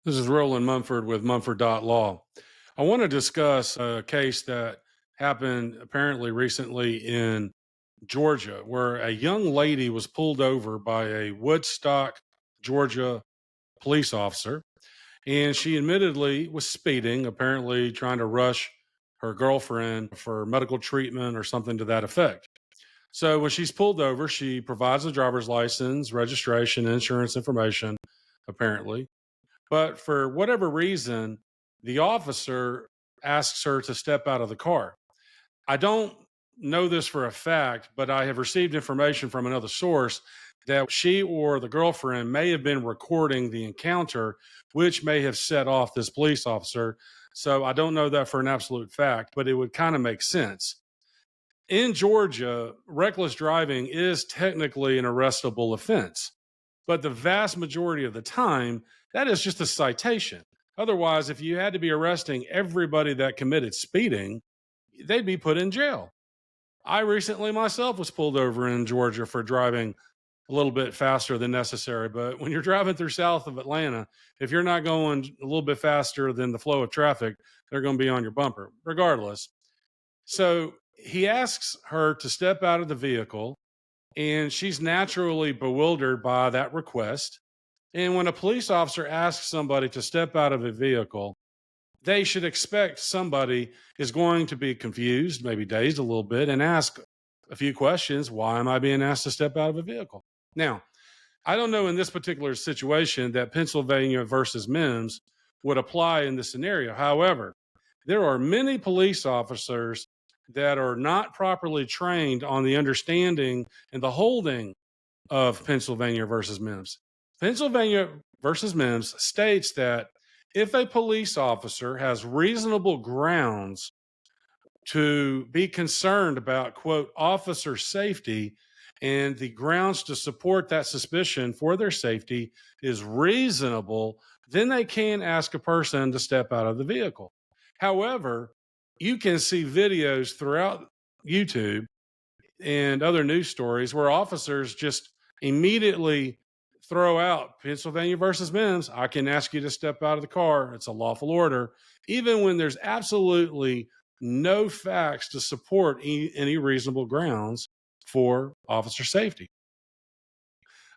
This is Roland Mumford with Mumford.law. I want to discuss a case that happened apparently recently in Georgia, where a young lady was pulled over by a Woodstock, Georgia police officer. And she admittedly was speeding, apparently trying to rush her girlfriend for medical treatment or something to that effect. So when she's pulled over, she provides the driver's license, registration, insurance information, apparently. But for whatever reason, the officer asks her to step out of the car. I don't know this for a fact, but I have received information from another source that she or the girlfriend may have been recording the encounter, which may have set off this police officer. So I don't know that for an absolute fact, but it would kind of make sense. In Georgia, reckless driving is technically an arrestable offense, but the vast majority of the time, that is just a citation. Otherwise, if you had to be arresting everybody that committed speeding, they'd be put in jail. I recently myself was pulled over in Georgia for driving a little bit faster than necessary. But when you're driving through south of Atlanta, if you're not going a little bit faster than the flow of traffic, they're going to be on your bumper, regardless. So he asks her to step out of the vehicle, and she's naturally bewildered by that request. And when a police officer asks somebody to step out of a vehicle, they should expect somebody is going to be confused, maybe dazed a little bit, and ask a few questions. Why am I being asked to step out of a vehicle? Now, I don't know in this particular situation that Pennsylvania versus Mims would apply in this scenario. However, there are many police officers that are not properly trained on the understanding and the holding of Pennsylvania versus Mims. Pennsylvania versus Mims states that if a police officer has reasonable grounds to be concerned about, quote, officer safety, and the grounds to support that suspicion for their safety is reasonable, then they can ask a person to step out of the vehicle. However, you can see videos throughout YouTube and other news stories where officers just immediately throw out Pennsylvania versus Mims. I can ask you to step out of the car. It's a lawful order, even when there's absolutely no facts to support any reasonable grounds for officer safety.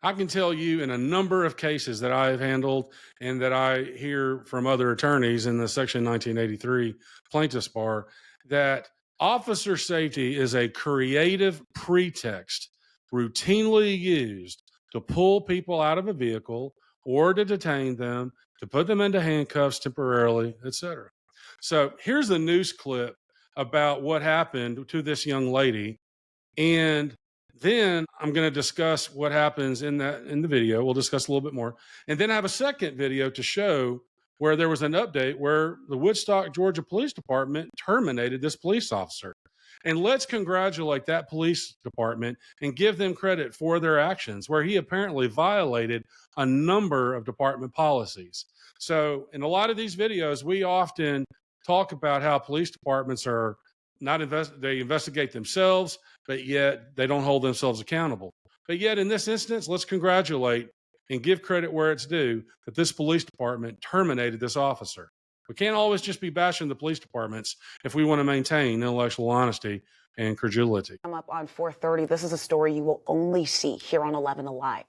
I can tell you in a number of cases that I have handled and that I hear from other attorneys in the Section 1983 plaintiffs bar that officer safety is a creative pretext routinely used to pull people out of a vehicle or to detain them, to put them into handcuffs temporarily, etc. So here's a news clip about what happened to this young lady, and then I'm going to discuss what happens in the video. We'll discuss a little bit more. And then I have a second video to show where there was an update where the Woodstock, Georgia Police Department terminated this police officer. And let's congratulate that police department and give them credit for their actions, where he apparently violated a number of department policies. So in a lot of these videos, we often talk about how police departments are not they investigate themselves, but yet they don't hold themselves accountable. But yet in this instance, let's congratulate and give credit where it's due that this police department terminated this officer. We can't always just be bashing the police departments if we want to maintain intellectual honesty and credulity. I'm up on 4:30. This is a story you will only see here on 11 Alive.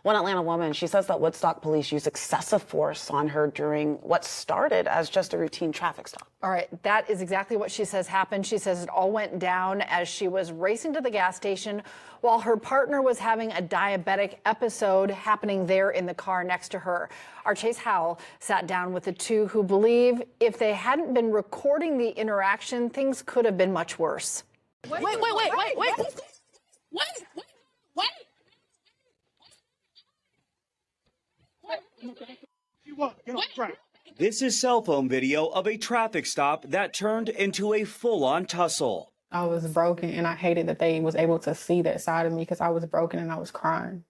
One Atlanta woman, she says that Woodstock police used excessive force on her during what started as just a routine traffic stop. All right, that is exactly what she says happened. She says it all went down as she was racing to the gas station while her partner was having a diabetic episode happening there in the car next to her. Our Chase Howell sat down with the two who believe if they hadn't been recording the interaction, things could have been much worse. Wait. This is cell phone video of a traffic stop that turned into a full-on tussle. I was broken, and I hated that they was able to see that side of me because I was broken and I was crying.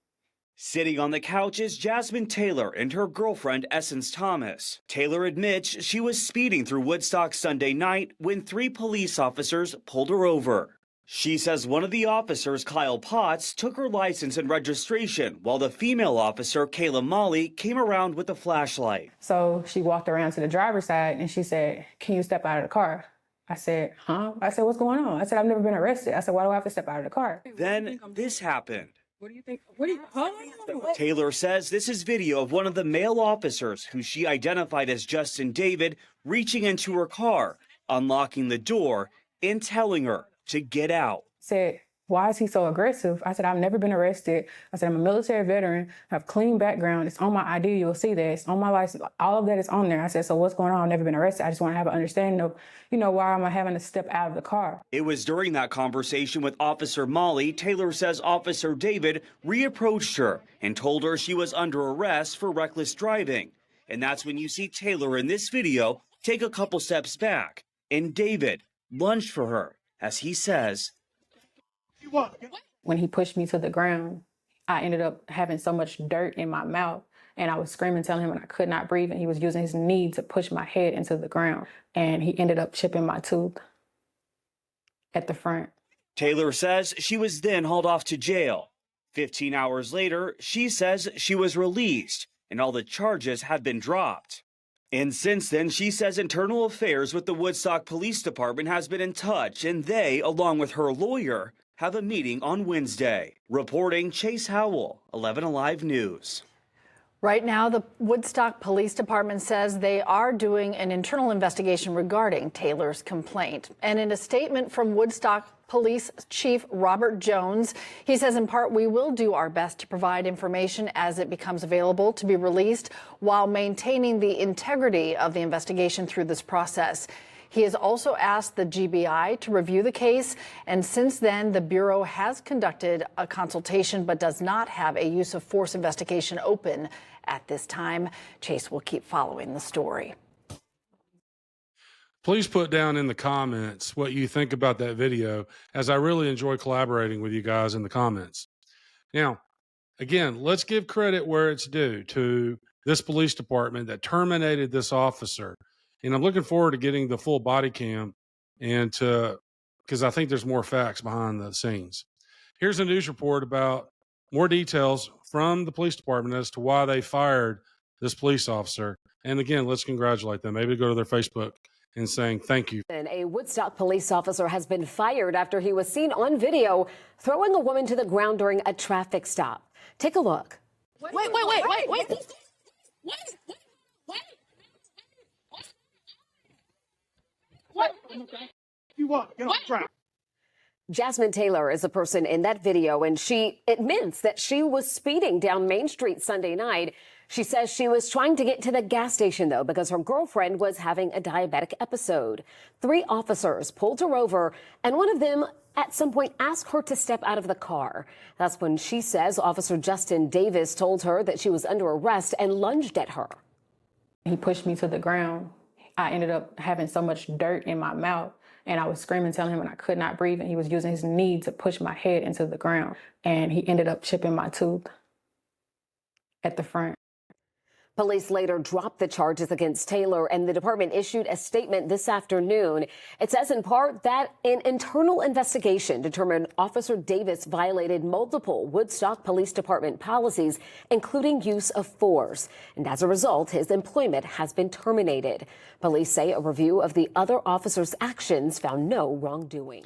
Sitting on the couch is Jasmine Taylor and her girlfriend Essence Thomas. Taylor admits she was speeding through Woodstock Sunday night when 3 police officers pulled her over. She says one of the officers, Kyle Potts, took her license and registration, while the female officer, Kayla Molly, came around with a flashlight. So she walked around to the driver's side and she said, "Can you step out of the car?" I said, "Huh?" I said, "What's going on?" I said, "I've never been arrested." I said, "Why do I have to step out of the car?" Then this happened. What do you think? Huh? Taylor says this is video of one of the male officers, who she identified as Justin David, reaching into her car, unlocking the door, and telling her to get out. Said, "Why is he so aggressive?" I said, "I've never been arrested." I said, "I'm a military veteran, I have clean background. It's on my ID. You'll see that. It's on my license. All of that is on there." I said, "So what's going on? I've never been arrested. I just want to have an understanding of, why am I having to step out of the car?" It was during that conversation with Officer Molly, Taylor says Officer David reapproached her and told her she was under arrest for reckless driving. And that's when you see Taylor in this video take a couple steps back, and David lunged for her, as he says, When he pushed me to the ground, I ended up having so much dirt in my mouth, and I was screaming, telling him I could not breathe, and he was using his knee to push my head into the ground, and he ended up chipping my tooth at the front. Taylor says she was then hauled off to jail. 15 hours later, she says she was released and all the charges had been dropped. And since then, she says Internal Affairs with the Woodstock Police Department has been in touch, and they, along with her lawyer, have a meeting on Wednesday. Reporting, Chase Howell, 11 Alive News. Right now, the Woodstock Police Department says they are doing an internal investigation regarding Taylor's complaint. And in a statement from Woodstock Police Chief Robert Jones, he says, in part, "We will do our best to provide information as it becomes available to be released while maintaining the integrity of the investigation through this process." He has also asked the GBI to review the case, and since then, the Bureau has conducted a consultation but does not have a use of force investigation open at this time. Chase will keep following the story. Please put down in the comments what you think about that video, as I really enjoy collaborating with you guys in the comments. Now, again, let's give credit where it's due to this police department that terminated this officer. And I'm looking forward to getting the full body cam and because I think there's more facts behind the scenes. Here's a news report about more details from the police department as to why they fired this police officer. And again, let's congratulate them. Maybe go to their Facebook and saying thank you. A Woodstock police officer has been fired after he was seen on video throwing a woman to the ground during a traffic stop. Take a look. Wait. What? You what? Get off the ground. Jasmine Taylor is a person in that video, and she admits that she was speeding down Main Street Sunday night. She says she was trying to get to the gas station, though, because her girlfriend was having a diabetic episode. 3 officers pulled her over, and one of them at some point asked her to step out of the car. That's when she says Officer Justin Davis told her that she was under arrest and lunged at her. He pushed me to the ground. I ended up having so much dirt in my mouth, and I was screaming, telling him I could not breathe, and he was using his knee to push my head into the ground, and he ended up chipping my tooth at the front. Police later dropped the charges against Taylor, and the department issued a statement this afternoon. It says in part that an internal investigation determined Officer Davis violated multiple Woodstock Police Department policies, including use of force. And as a result, his employment has been terminated. Police say a review of the other officers' actions found no wrongdoing.